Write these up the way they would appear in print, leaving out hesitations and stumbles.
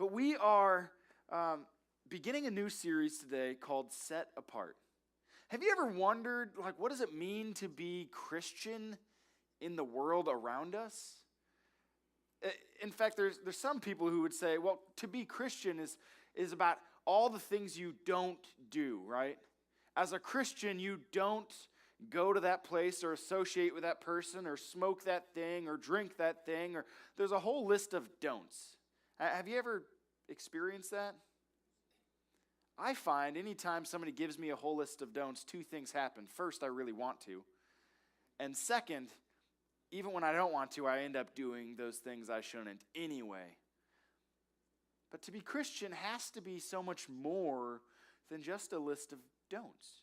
But we are beginning a new series today called Set Apart. Have you ever wondered, what does it mean to be Christian in the world around us? In fact, there's some people who would say, well, to be Christian is about all the things you don't do, right? As a Christian, you don't go to that place or associate with that person or smoke that thing or drink that thing, or there's a whole list of don'ts. Have you ever experienced that? I find anytime somebody gives me a whole list of don'ts, two things happen. First, I really want to. And second, even when I don't want to, I end up doing those things I shouldn't anyway. But to be Christian has to be so much more than just a list of don'ts.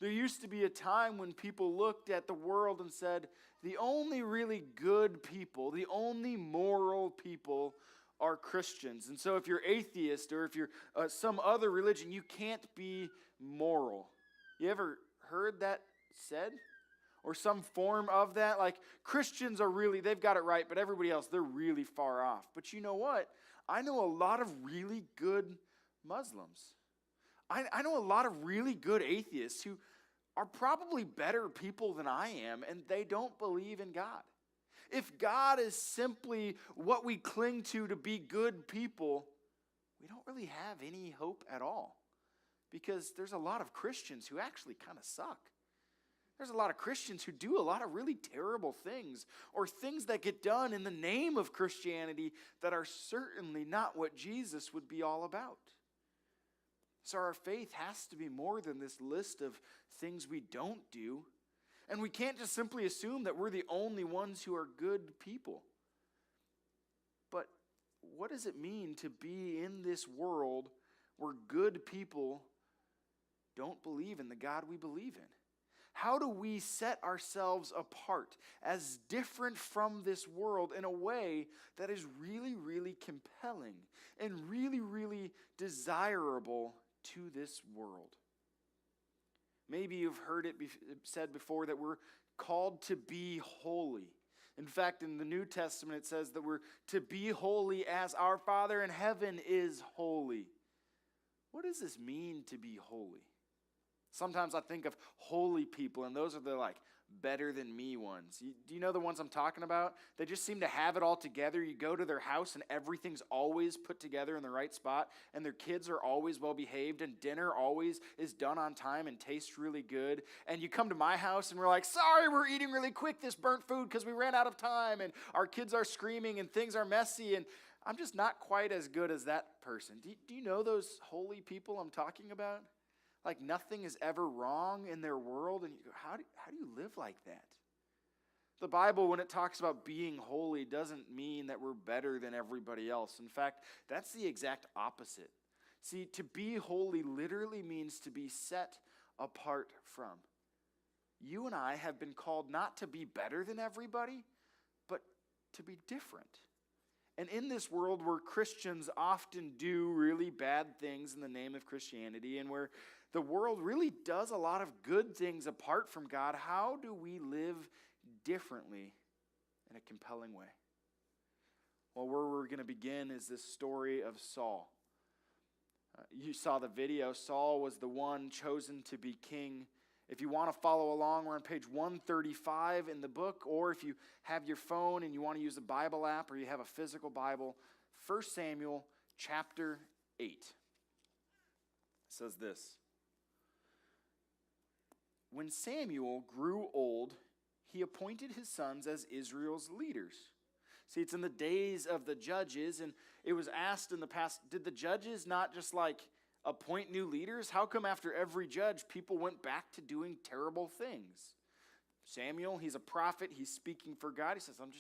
There used to be a time when people looked at the world and said, the only really good people, the only moral people are Christians. And so if you're atheist or if you're some other religion, you can't be moral. You ever heard that said? Or some form of that? Like, Christians are really, they've got it right, but everybody else, they're really far off. But you know what? I know a lot of really good Muslims. I know a lot of really good atheists who are probably better people than I am, and they don't believe in God. If God is simply what we cling to be good people, we don't really have any hope at all. Because there's a lot of Christians who actually kind of suck. There's a lot of Christians who do a lot of really terrible things, or things that get done in the name of Christianity that are certainly not what Jesus would be all about. So our faith has to be more than this list of things we don't do. And we can't just simply assume that we're the only ones who are good people. But what does it mean to be in this world where good people don't believe in the God we believe in? How do we set ourselves apart as different from this world in a way that is really, really compelling and really, really desirable to this world? Maybe you've heard it said before that we're called to be holy. In fact, in the New Testament, it says that we're to be holy as our Father in heaven is holy. What does this mean to be holy? Sometimes I think of holy people, and those are the better than me ones. Do you know the ones I'm talking about? They just seem to have it all together. You go to their house and everything's always put together in the right spot, and their kids are always well behaved, and dinner always is done on time and tastes really good. And you come to my house and we're like, sorry, we're eating really quick this burnt food because we ran out of time, and our kids are screaming and things are messy, and I'm just not quite as good as that person. Do you know those holy people I'm talking about? Like nothing is ever wrong in their world, and you go, how do you live like that? The Bible, when it talks about being holy, doesn't mean that we're better than everybody else. In fact, that's the exact opposite. See, to be holy literally means to be set apart from. You and I have been called not to be better than everybody, but to be different. And in this world where Christians often do really bad things in the name of Christianity, and where the world really does a lot of good things apart from God, how do we live differently in a compelling way? Well, where we're going to begin is this story of Saul. You saw the video. Saul was the one chosen to be king. If you want to follow along, we're on page 135 in the book, or if you have your phone and you want to use the Bible app or you have a physical Bible, 1 Samuel chapter 8. It says this. When Samuel grew old, he appointed his sons as Israel's leaders. See, it's in the days of the judges, and it was asked in the past, did the judges not just appoint new leaders? How come after every judge, people went back to doing terrible things? Samuel, he's a prophet. He's speaking for God. He says, I'm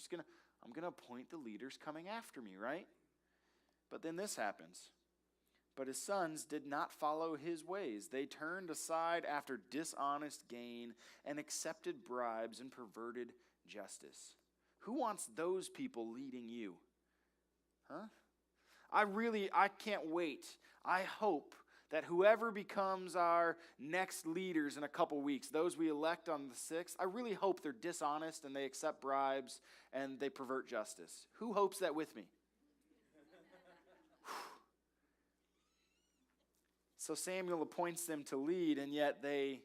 going to appoint the leaders coming after me, right? But then this happens. But his sons did not follow his ways. They turned aside after dishonest gain and accepted bribes and perverted justice. Who wants those people leading you? Huh? I can't wait. I hope that whoever becomes our next leaders in a couple weeks, those we elect on the 6th, I really hope they're dishonest and they accept bribes and they pervert justice. Who hopes that with me? So Samuel appoints them to lead, and yet they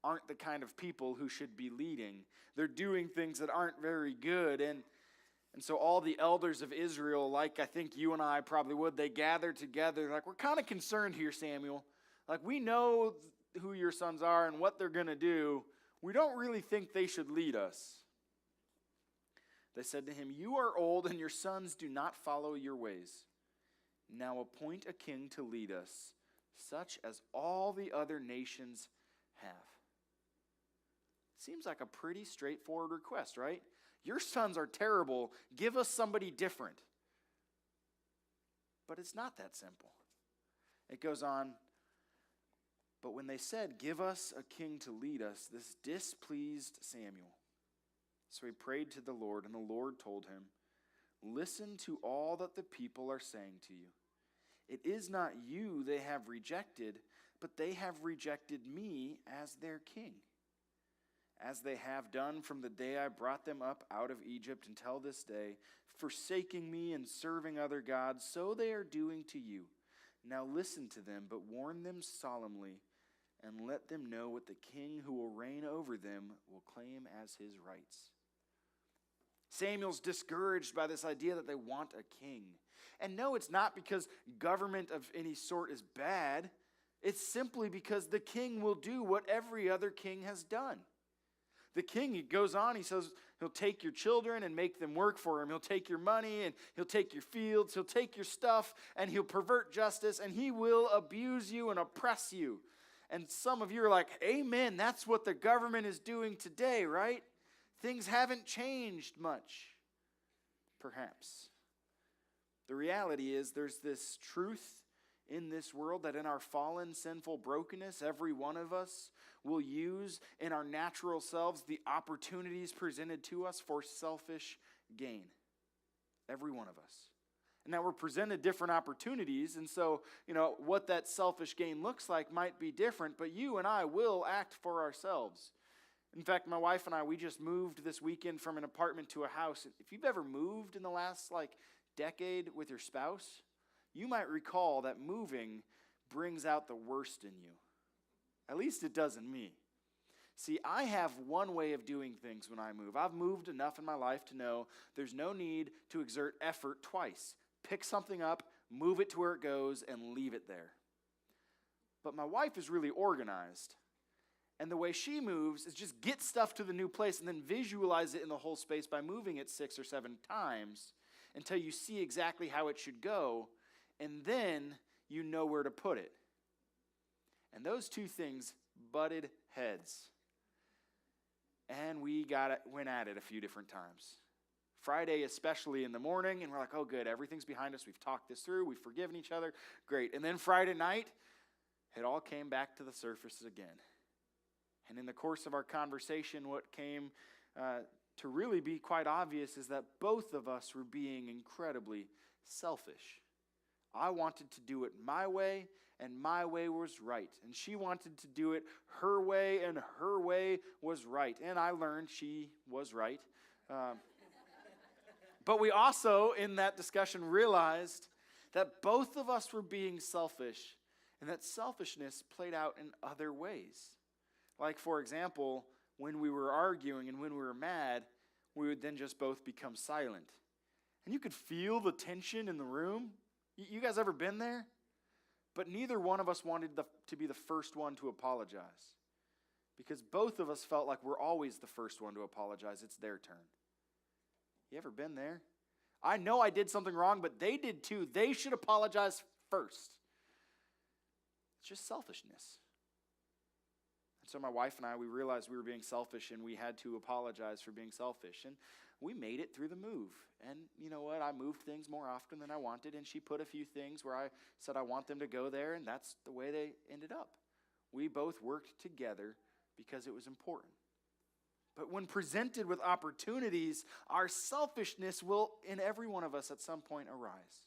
aren't the kind of people who should be leading. They're doing things that aren't very good. And so all the elders of Israel, like I think you and I probably would, they gather together. Like, we're kind of concerned here, Samuel. Like, we know who your sons are and what they're going to do. We don't really think they should lead us. They said to him, "You are old, and your sons do not follow your ways. Now appoint a king to lead us, such as all the other nations have." Seems like a pretty straightforward request, right? Your sons are terrible. Give us somebody different. But it's not that simple. It goes on, "But when they said, 'Give us a king to lead us,' this displeased Samuel. So he prayed to the Lord, and the Lord told him, 'Listen to all that the people are saying to you. It is not you they have rejected, but they have rejected me as their king, as they have done from the day I brought them up out of Egypt until this day, forsaking me and serving other gods, so they are doing to you. Now listen to them, but warn them solemnly, and let them know what the king who will reign over them will claim as his rights.'" Samuel's discouraged by this idea that they want a king. And no, it's not because government of any sort is bad. It's simply because the king will do what every other king has done. The king, he goes on, he says, he'll take your children and make them work for him. He'll take your money and he'll take your fields. He'll take your stuff and he'll pervert justice and he will abuse you and oppress you. And some of you are like, amen, that's what the government is doing today, right? Things haven't changed much, perhaps. The reality is there's this truth in this world that in our fallen, sinful brokenness, every one of us will use in our natural selves the opportunities presented to us for selfish gain. Every one of us. And now we're presented different opportunities, and so, what that selfish gain looks like might be different, but you and I will act for ourselves. In fact, my wife and I, we just moved this weekend from an apartment to a house. If you've ever moved in the last, decade with your spouse, you might recall that moving brings out the worst in you. At least it does in me. See, I have one way of doing things when I move. I've moved enough in my life to know there's no need to exert effort twice. Pick something up, move it to where it goes, and leave it there. But my wife is really organized. And the way she moves is just get stuff to the new place and then visualize it in the whole space by moving it 6 or 7 times until you see exactly how it should go, and then you know where to put it. And those two things butted heads. And we went at it a few different times. Friday, especially in the morning, and we're like, oh good, everything's behind us. We've talked this through. We've forgiven each other. Great. And then Friday night, it all came back to the surface again. And in the course of our conversation, what came to really be quite obvious is that both of us were being incredibly selfish. I wanted to do it my way, and my way was right. And she wanted to do it her way, and her way was right. And I learned she was right. But we also, in that discussion, realized that both of us were being selfish, and that selfishness played out in other ways. Like, for example, when we were arguing and when we were mad, we would then just both become silent. And you could feel the tension in the room. You guys ever been there? But neither one of us wanted to be the first one to apologize. Because both of us felt like we're always the first one to apologize. It's their turn. You ever been there? I know I did something wrong, but they did too. They should apologize first. It's just selfishness. So my wife and I, we realized we were being selfish and we had to apologize for being selfish. And we made it through the move. And you know what? I moved things more often than I wanted. And she put a few things where I said I want them to go there. And that's the way they ended up. We both worked together because it was important. But when presented with opportunities, our selfishness will, in every one of us at some point, arise.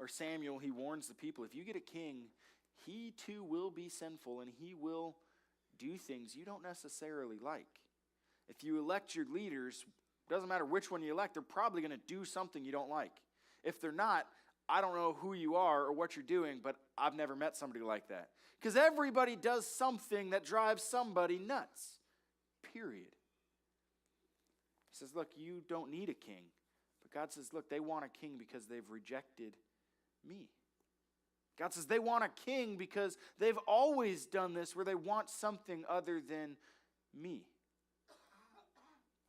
Samuel, he warns the people, if you get a king, he too will be sinful, and he will do things you don't necessarily like. If you elect your leaders, doesn't matter which one you elect, they're probably going to do something you don't like. If they're not, I don't know who you are or what you're doing, but I've never met somebody like that. Because everybody does something that drives somebody nuts, period. He says, look, you don't need a king. But God says, look, they want a king because they've rejected me. God says they want a king because they've always done this, where they want something other than me.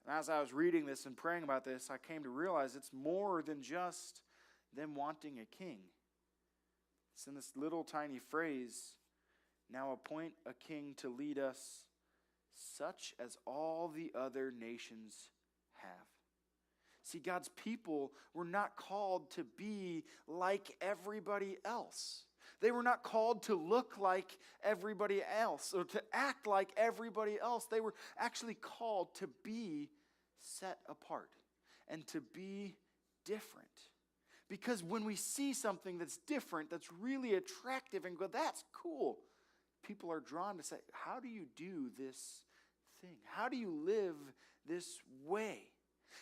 And as I was reading this and praying about this, I came to realize it's more than just them wanting a king. It's in this little tiny phrase, now appoint a king to lead us, such as all the other nations have. See, God's people were not called to be like everybody else. They were not called to look like everybody else or to act like everybody else. They were actually called to be set apart and to be different. Because when we see something that's different, that's really attractive and go, that's cool, people are drawn to say, how do you do this thing? How do you live this way?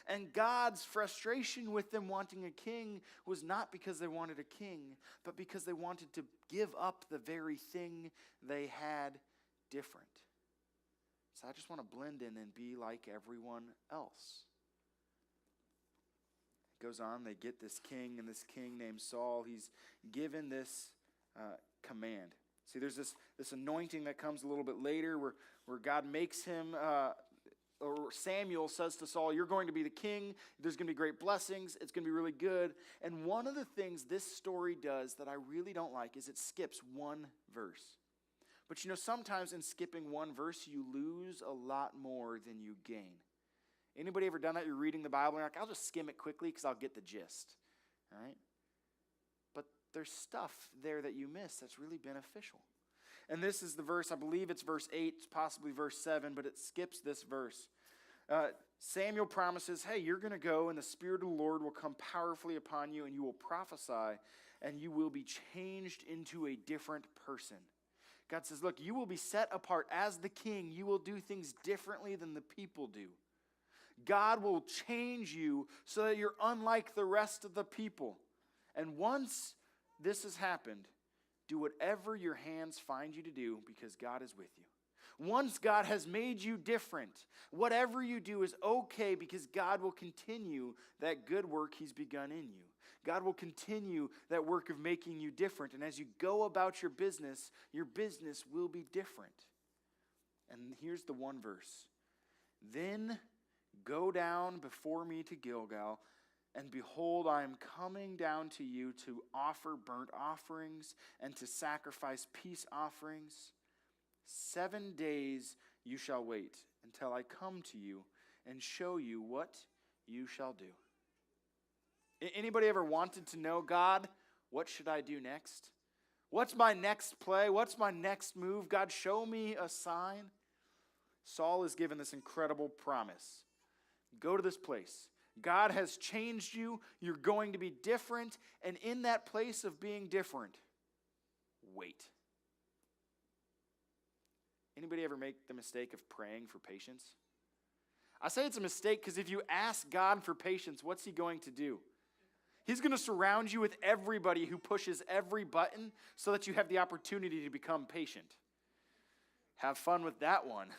And God's frustration with them wanting a king was not because they wanted a king, but because they wanted to give up the very thing they had different. So I just want to blend in and be like everyone else. It goes on, they get this king, and this king named Saul, he's given this command. See, there's this anointing that comes a little bit later where God makes him... or Samuel says to Saul, you're going to be the king. There's going to be great blessings. It's going to be really good. And one of the things this story does that I really don't like is it skips one verse. But sometimes in skipping one verse, you lose a lot more than you gain. Anybody ever done that? You're reading the Bible and you're like, I'll just skim it quickly because I'll get the gist. All right? But there's stuff there that you miss that's really beneficial. And this is the verse, I believe it's verse 8, possibly verse 7, but it skips this verse. Samuel promises, hey, you're going to go and the Spirit of the Lord will come powerfully upon you and you will prophesy and you will be changed into a different person. God says, look, you will be set apart as the king. You will do things differently than the people do. God will change you so that you're unlike the rest of the people. And once this has happened, do whatever your hands find you to do because God is with you. Once God has made you different, whatever you do is okay because God will continue that good work he's begun in you. God will continue that work of making you different. And as you go about your business will be different. And here's the one verse. Then go down before me to Gilgal, and behold, I am coming down to you to offer burnt offerings and to sacrifice peace offerings. 7 days you shall wait until I come to you and show you what you shall do. Anybody ever wanted to know, God, what should I do next? What's my next play? What's my next move? God, show me a sign. Saul is given this incredible promise. Go to this place. God has changed you. You're going to be different. And in that place of being different, wait. Anybody ever make the mistake of praying for patience? I say it's a mistake because if you ask God for patience, what's he going to do? He's going to surround you with everybody who pushes every button so that you have the opportunity to become patient. Have fun with that one.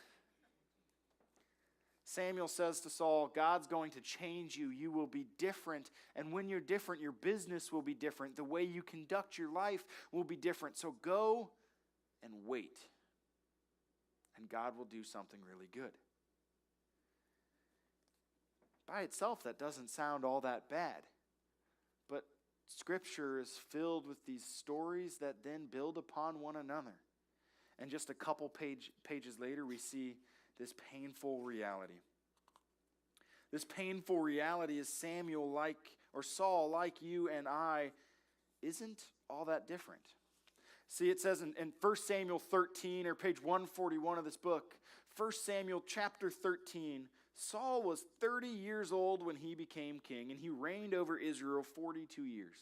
Samuel says to Saul, God's going to change you. You will be different. And when you're different, your business will be different. The way you conduct your life will be different. So go and wait. And God will do something really good. By itself, that doesn't sound all that bad. But Scripture is filled with these stories that then build upon one another. And just a couple pages later, we see this painful reality. This painful reality is Saul, like you and I, isn't all that different. See, it says in 1 Samuel 13, or page 141 of this book, 1 Samuel chapter 13, Saul was 30 years old when he became king, and he reigned over Israel 42 years.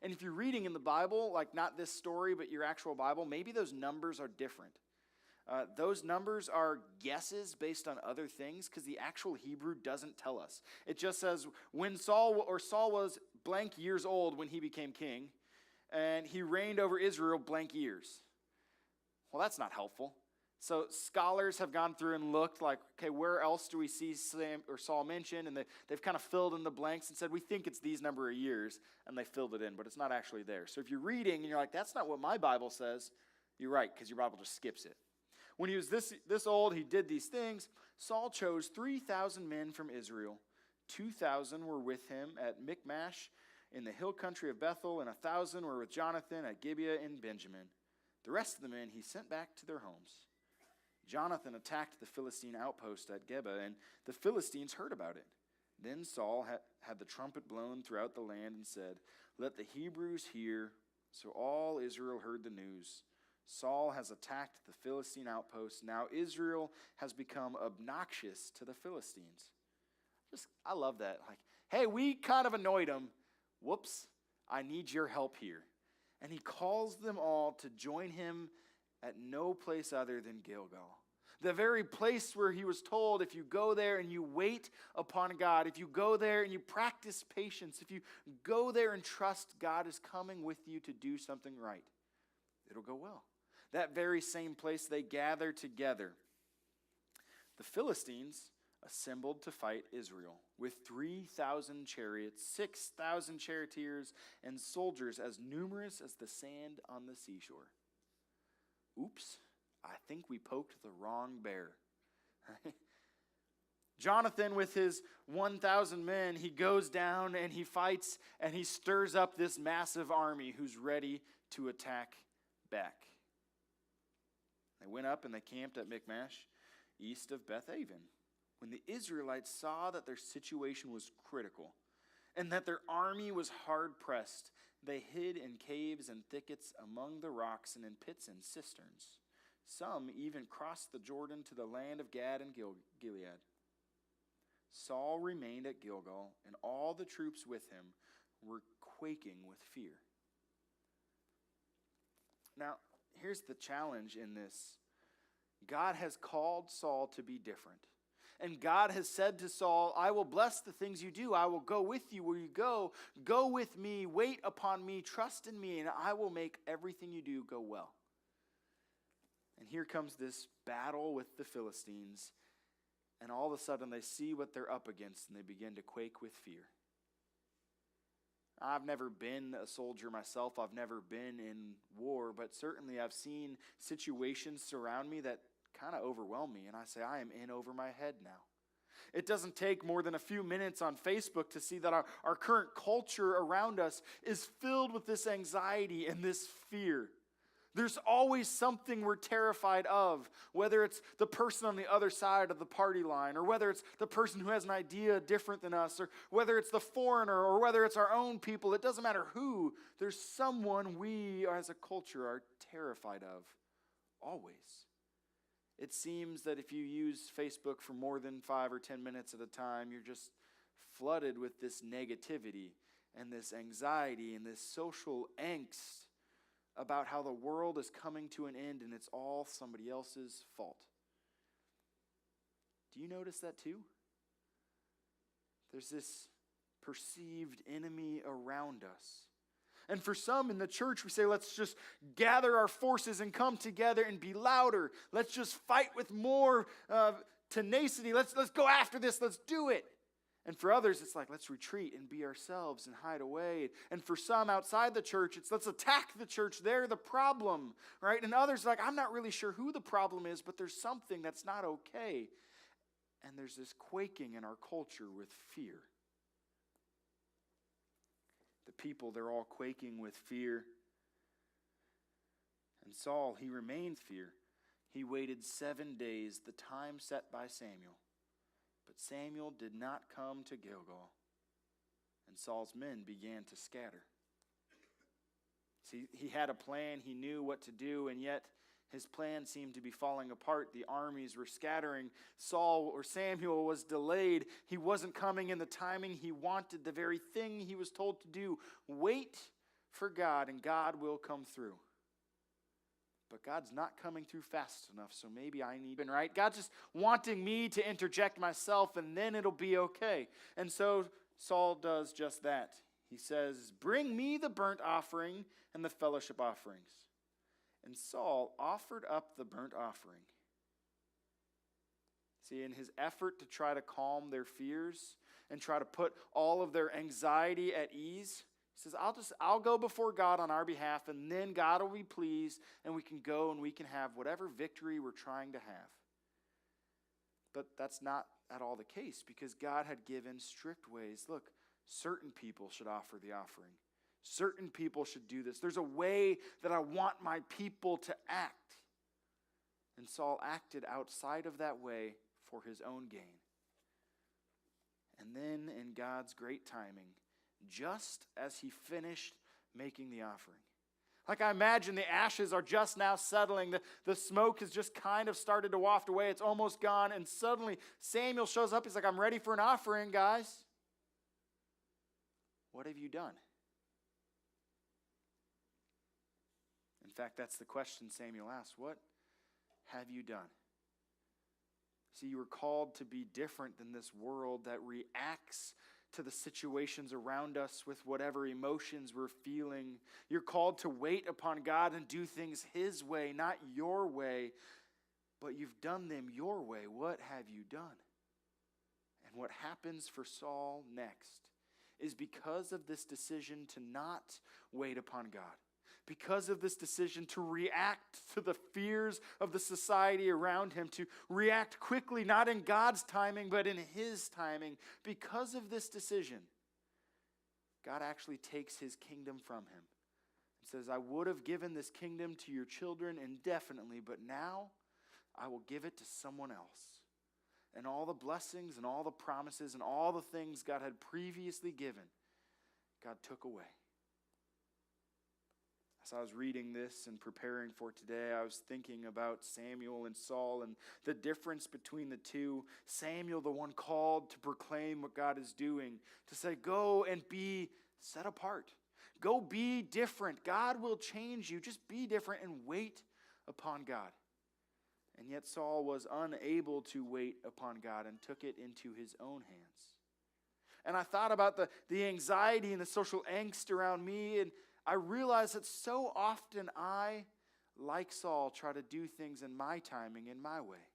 And if you're reading in the Bible, like not this story, but your actual Bible, maybe those numbers are different. Those numbers are guesses based on other things because the actual Hebrew doesn't tell us. It just says when Saul was blank years old when he became king, and he reigned over Israel blank years. Well, that's not helpful. So scholars have gone through and looked like, okay, where else do we see Saul mentioned? And they've kind of filled in the blanks and said, we think it's these number of years, and they filled it in, but it's not actually there. So if you're reading and you're like, that's not what my Bible says, you're right, because your Bible just skips it. When he was this old, he did these things. Saul chose 3,000 men from Israel. 2,000 were with him at Michmash in the hill country of Bethel, and 1,000 were with Jonathan at Gibeah in Benjamin. The rest of the men he sent back to their homes. Jonathan attacked the Philistine outpost at Geba, and the Philistines heard about it. Then Saul had the trumpet blown throughout the land and said, "Let the Hebrews hear." So all Israel heard the news. Saul has attacked the Philistine outpost. Now Israel has become obnoxious to the Philistines. I love that. Like, hey, we kind of annoyed him. Whoops, I need your help here. And he calls them all to join him at no place other than Gilgal. The very place where he was told, if you go there and you wait upon God, if you go there and you practice patience, if you go there and trust God is coming with you to do something right, it'll go well. That very same place they gather together. The Philistines assembled to fight Israel with 3,000 chariots, 6,000 charioteers, and soldiers as numerous as the sand on the seashore. Oops, I think we poked the wrong bear. Jonathan, with his 1,000 men, he goes down and he fights and he stirs up this massive army who's ready to attack back. They went up and they camped at Michmash, east of Beth-aven. When the Israelites saw that their situation was critical and that their army was hard-pressed, they hid in caves and thickets among the rocks and in pits and cisterns. Some even crossed the Jordan to the land of Gad and Gilead. Saul remained at Gilgal, and all the troops with him were quaking with fear. Now, here's the challenge in this. God has called Saul to be different. And God has said to Saul, I will bless the things you do. I will go with you where you go. Go with me, wait upon me, trust in me, and I will make everything you do go well. And here comes this battle with the Philistines. And all of a sudden they see what they're up against and they begin to quake with fear. I've never been a soldier myself. I've never been in war, but certainly I've seen situations surround me that kind of overwhelm me, and I say, I am in over my head now. It doesn't take more than a few minutes on Facebook to see that our current culture around us is filled with this anxiety and this fear. There's always something we're terrified of, whether it's the person on the other side of the party line, or whether it's the person who has an idea different than us, or whether it's the foreigner, or whether it's our own people. It doesn't matter who. There's someone we as a culture are terrified of, always. It seems that if you use Facebook for more than 5 or 10 minutes at a time, you're just flooded with this negativity and this anxiety and this social angst about how the world is coming to an end and it's all somebody else's fault. Do you notice that too? There's this perceived enemy around us. And for some in the church, we say, let's just gather our forces and come together and be louder. Let's just fight with more tenacity. Let's go after this. Let's do it. And for others, it's like, let's retreat and be ourselves and hide away. And for some outside the church, it's let's attack the church. They're the problem, right? And others, like, I'm not really sure who the problem is, but there's something that's not okay. And there's this quaking in our culture with fear. The people, they're all quaking with fear. And Saul, he remained in fear. He waited 7 days, the time set by Samuel. But Samuel did not come to Gilgal, and Saul's men began to scatter. See, he had a plan, he knew what to do, and yet his plan seemed to be falling apart. The armies were scattering. Samuel was delayed. He wasn't coming in the timing he wanted, the very thing he was told to do. Wait for God, and God will come through. But God's not coming through fast enough, so maybe I need, right? God's just wanting me to interject myself, and then it'll be okay. And so Saul does just that. He says, "Bring me the burnt offering and the fellowship offerings." And Saul offered up the burnt offering. See, in his effort to try to calm their fears and try to put all of their anxiety at ease, he says, I'll go before God on our behalf, and then God will be pleased, and we can go and we can have whatever victory we're trying to have. But that's not at all the case, because God had given strict ways. Look, certain people should offer the offering. Certain people should do this. There's a way that I want my people to act. And Saul acted outside of that way for his own gain. And then in God's great timing, just as he finished making the offering, like I imagine the ashes are just now settling, the smoke has just kind of started to waft away, it's almost gone, and suddenly Samuel shows up, he's like, "I'm ready for an offering, guys. What have you done?" In fact, that's the question Samuel asks. What have you done? See, you were called to be different than this world that reacts to the situations around us with whatever emotions we're feeling. You're called to wait upon God and do things His way, not your way. But you've done them your way. What have you done? And what happens for Saul next is because of this decision to not wait upon God, because of this decision to react to the fears of the society around him, to react quickly, not in God's timing, but in His timing, because of this decision, God actually takes His kingdom from him and says, "I would have given this kingdom to your children indefinitely, but now I will give it to someone else." And all the blessings and all the promises and all the things God had previously given, God took away. As I was reading this and preparing for today, I was thinking about Samuel and Saul and the difference between the two. Samuel, the one called to proclaim what God is doing, to say, "Go and be set apart. Go be different. God will change you. Just be different and wait upon God." And yet Saul was unable to wait upon God and took it into his own hands. And I thought about the anxiety and the social angst around me, and I realized that so often I, like Saul, try to do things in my timing, in my way.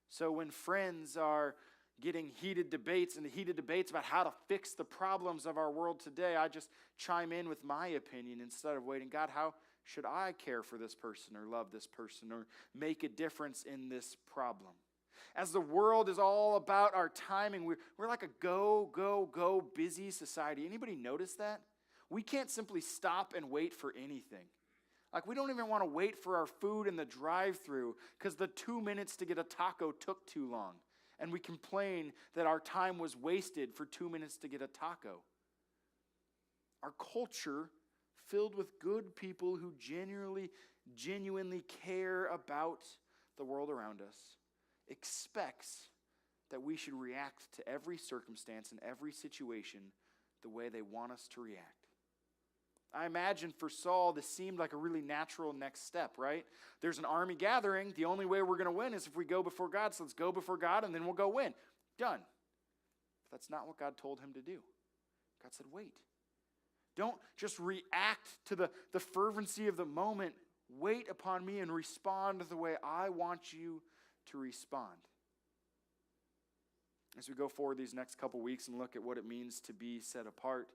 So when friends are getting heated debates about how to fix the problems of our world today, I just chime in with my opinion instead of waiting, "God, how should I care for this person or love this person or make a difference in this problem?" As the world is all about our timing, we're like a go busy society. Anybody notice that? We can't simply stop and wait for anything. Like, we don't even want to wait for our food in the drive-thru because the 2 minutes to get a taco took too long. And we complain that our time was wasted for 2 minutes to get a taco. Our culture, filled with good people who genuinely care about the world around us, expects that we should react to every circumstance and every situation the way they want us to react. I imagine for Saul, this seemed like a really natural next step, right? There's an army gathering. The only way we're going to win is if we go before God. So let's go before God and then we'll go win. Done. But that's not what God told him to do. God said, wait. Don't just react to the fervency of the moment. Wait upon me and respond the way I want you to respond. As we go forward these next couple weeks and look at what it means to be set apart,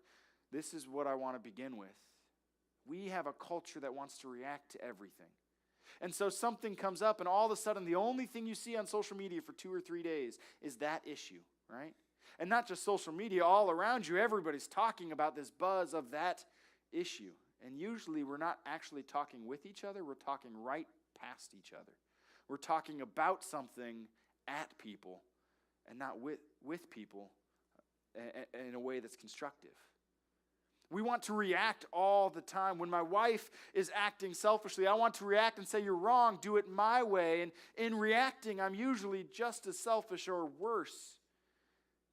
this is what I want to begin with. We have a culture that wants to react to everything. And so something comes up and all of a sudden the only thing you see on social media for 2 or 3 days is that issue, right? And not just social media, all around you, everybody's talking about this buzz of that issue. And usually we're not actually talking with each other, we're talking right past each other. We're talking about something at people and not with people in a way that's constructive. We want to react all the time. When my wife is acting selfishly, I want to react and say, "You're wrong, do it my way." And in reacting, I'm usually just as selfish or worse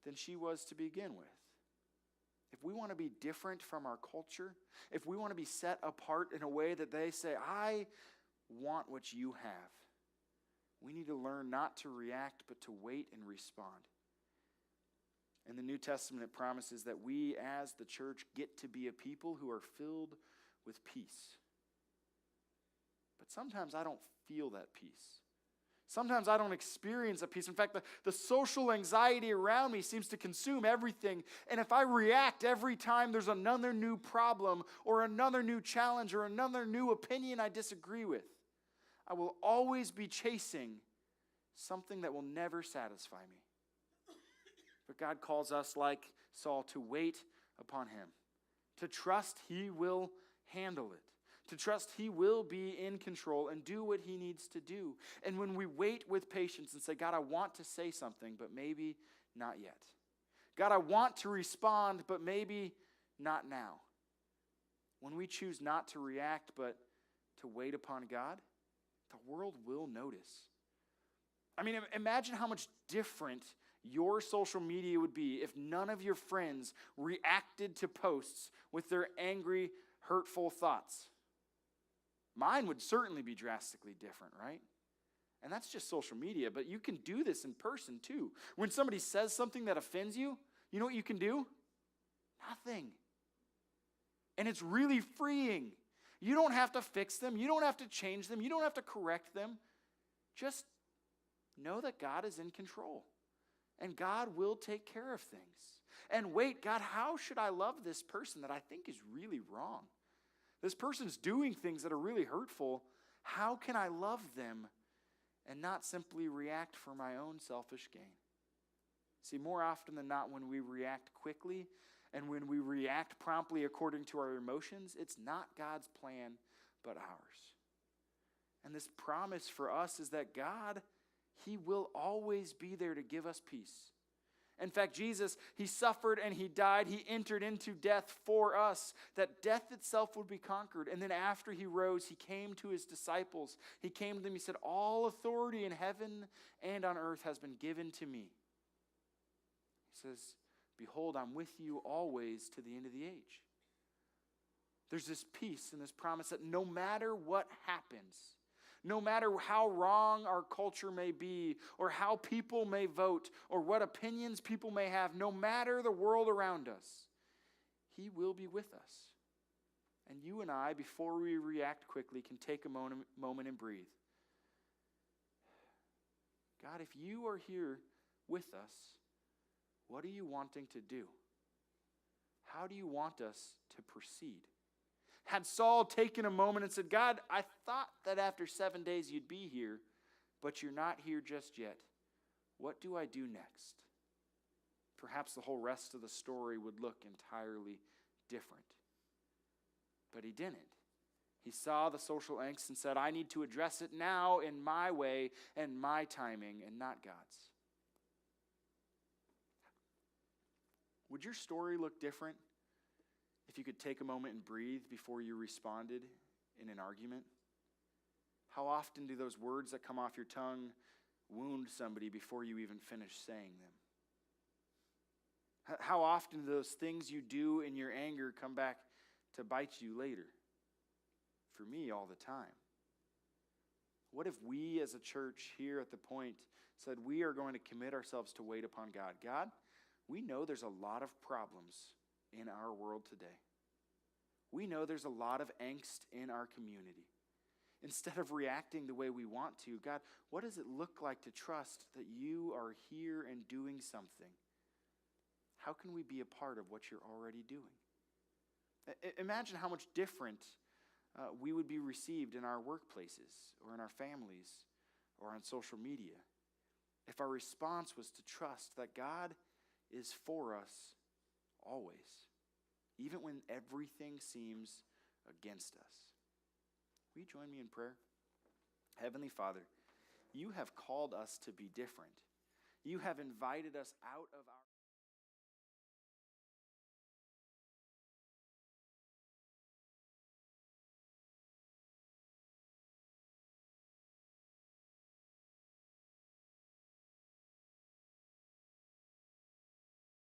than she was to begin with. If we want to be different from our culture, if we want to be set apart in a way that they say, "I want what you have," we need to learn not to react, but to wait and respond. In the New Testament, it promises that we as the church get to be a people who are filled with peace. But sometimes I don't feel that peace. Sometimes I don't experience a peace. In fact, the social anxiety around me seems to consume everything. And if I react every time there's another new problem or another new challenge or another new opinion I disagree with, I will always be chasing something that will never satisfy me. But God calls us, like Saul, to wait upon him, to trust he will handle it, to trust he will be in control and do what he needs to do. And when we wait with patience and say, God, I want to say something, but maybe not yet. God, I want to respond, but maybe not now. When we choose not to react, but to wait upon God, the world will notice. I mean, imagine how much different your social media would be if none of your friends reacted to posts with their angry, hurtful thoughts. Mine would certainly be drastically different, right? And that's just social media, but you can do this in person too. When somebody says something that offends you, you know what you can do? Nothing. And it's really freeing. You don't have to fix them. You don't have to change them. You don't have to correct them. Just know that God is in control. And God will take care of things. And wait, God, how should I love this person that I think is really wrong? This person's doing things that are really hurtful. How can I love them and not simply react for my own selfish gain? See, more often than not, when we react quickly and when we react promptly according to our emotions, it's not God's plan, but ours. And this promise for us is that God, he will always be there to give us peace. In fact, Jesus, he suffered and he died. He entered into death for us, that death itself would be conquered. And then after he rose, he came to his disciples. He came to them, he said, all authority in heaven and on earth has been given to me. He says, behold, I'm with you always to the end of the age. There's this peace and this promise that no matter what happens, no matter how wrong our culture may be, or how people may vote, or what opinions people may have, no matter the world around us, he will be with us. And you and I, before we react quickly, can take a moment and breathe. God, if you are here with us, what are you wanting to do? How do you want us to proceed? Had Saul taken a moment and said, God, I thought that after 7 days you'd be here, but you're not here just yet. What do I do next? Perhaps the whole rest of the story would look entirely different. But he didn't. He saw the social angst and said, I need to address it now in my way and my timing and not God's. Would your story look different if you could take a moment and breathe before you responded in an argument? How often do those words that come off your tongue wound somebody before you even finish saying them? How often do those things you do in your anger come back to bite you later? For me, all the time. What if we as a church here at The Point said we are going to commit ourselves to wait upon God? God, we know there's a lot of problems in our world today. We know there's a lot of angst in our community. Instead of reacting the way we want to, God, what does it look like to trust that you are here and doing something? How can we be a part of what you're already doing? Imagine how much different we would be received in our workplaces or in our families or on social media if our response was to trust that God is for us always, even when everything seems against us. Will you join me in prayer? Heavenly Father, you have called us to be different. You have invited us out of our